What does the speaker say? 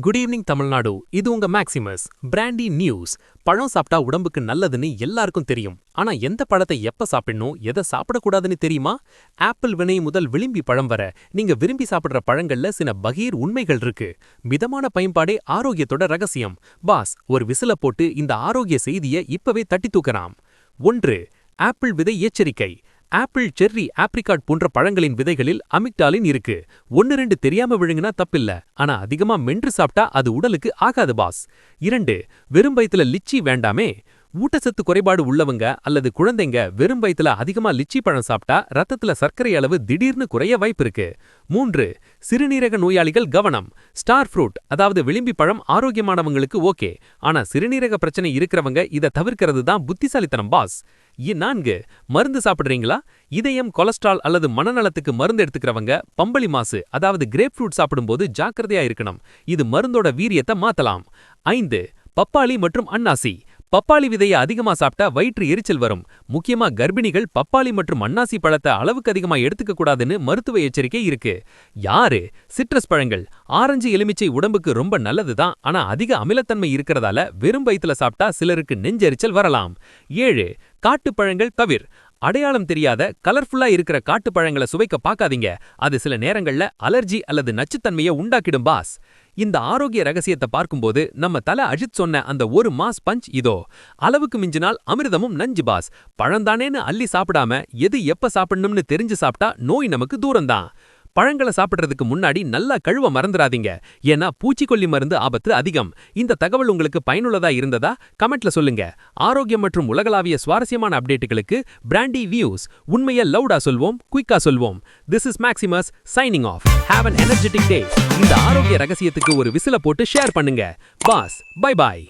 Good evening Tamil Nadu. இது உங்க Maximus brandy news. பழம் சாப்பிட்டா உடம்புக்கு நல்லதுன்னு எல்லாருக்கும் தெரியும். ஆனா எந்த பழத்தை எப்ப சாப்பிடணும், எதை சாப்பிடக்கூடாதுன்னு தெரியுமா? ஆப்பிள் வினை முதல் விளிம்பி பழம் வர நீங்க விரும்பி சாப்பிடுற பழங்கள்ல சில பகீர் உண்மைகள் இருக்கு. மிதமான பயன்பாடே ஆரோக்கியத்தோட ரகசியம். பாஸ் ஒரு விசில போட்டு இந்த ஆரோக்கிய செய்தியை இப்பவே தட்டி தூக்கலாம். 1. ஆப்பிள் விதை எச்சரிக்கை. ஆப்பிள், செர்ரி, ஆப்ரிகாட் போன்ற பழங்களின் விதைகளில் அமிக்டாலின் இருக்கு. 1-2 தெரியாம விழுங்கினா தப்பில்ல, ஆனா அதிகமா மென்று சாப்பிட்டா அது உடலுக்கு ஆகாது பாஸ். 2. வெறும் வயித்துல லிச்சி வேண்டாமே. ஊட்டச்சத்து குறைபாடு உள்ளவங்க அல்லது குழந்தைங்க வெறும் வயித்துல அதிகமா லிச்சி பழம் சாப்பிட்டா ரத்தத்துல சர்க்கரை அளவு திடீர்னு குறைய வாய்ப்பு இருக்கு. 3. சிறுநீரக நோயாளிகள் கவனம். ஸ்டார் ஃப்ரூட் அதாவது விளிம்பி பழம் ஆரோக்கியமானவங்களுக்கு ஓகே, ஆனா சிறுநீரக பிரச்சனை இருக்கிறவங்க இதை தவிர்க்கிறது தான் புத்திசாலித்தனம் பாஸ். 4. மருந்து சாப்பிடுறீங்களா? இதயம், கொலஸ்ட்ரால் அல்லது மனநலத்துக்கு மருந்து எடுத்துக்கிறவங்க பம்பளி மாசு அதாவது கிரேப் ஃப்ரூட் சாப்பிடும்போது ஜாக்கிரதையா இருக்கணும். இது மருந்தோட வீரியத்தை மாத்தலாம். 5. பப்பாளி மற்றும் அன்னாசி. பப்பாளி விதையை அதிகமா சாப்பிட்டா வயிற்று எரிச்சல் வரும். முக்கியமா கர்ப்பிணிகள் பப்பாளி மற்றும் அன்னாசி பழத்தை அளவுக்கு அதிகமா எடுத்துக்க கூடாதுன்னு மருத்துவ எச்சரிக்கை இருக்கு. யாரு சிட்ரஸ் பழங்கள், ஆரஞ்சு, எலுமிச்சை உடம்புக்கு ரொம்ப நல்லதுதான், ஆனா அதிக அமிலத்தன்மை இருக்கிறதால வெறும் வயித்துல சாப்பிட்டா சிலருக்கு நெஞ்செரிச்சல் வரலாம். 7. காட்டுப்பழங்கள் தவிர். அடையாளம் தெரியாத கலர்ஃபுல்லா இருக்கிற காட்டுப்பழங்களை சுவைக்க பார்க்காதீங்க. அது சில நேரங்கள்ல அலர்ஜி அல்லது நச்சுத்தன்மையை உண்டாக்கிடும் பாஸ். இந்த ஆரோக்கிய ரகசியத்தை பார்க்கும்போது நம்ம தல அஜித் சொன்ன அந்த ஒரு மாஸ் பஞ்ச் இதோ. அளவுக்கு மிஞ்சினால் அமிர்தமும் நஞ்சு பாஸ். பழந்தானேன்னு அள்ளி சாப்பிடாம எது எப்ப சாப்பிடணும்னு தெரிஞ்சு சாப்பிட்டா நோய் நமக்கு தூரம்தான். பழங்களை சாப்பிடுறதுக்கு முன்னாடி நல்லா கழுவ மறந்துடாதீங்க. ஏன்னா பூச்சிக்கொல்லி மருந்து ஆபத்து அதிகம். இந்த தகவல் உங்களுக்கு பயனுள்ளதா இருந்ததா கமெண்ட்ல சொல்லுங்க. ஆரோக்கியம் மற்றும் உலகளாவிய சுவாரஸ்யமான அப்டேட்டுகளுக்கு பிராண்டி வியூஸ். உண்மையை லவுடா சொல்வோம், குயிக்கா சொல்வோம். This is Maximus signing off. Have an energetic day. இந்த ஆரோக்கிய ரகசியத்துக்கு ஒரு விசில போட்டு ஷேர் பண்ணுங்க. பாஸ் பை பாய்.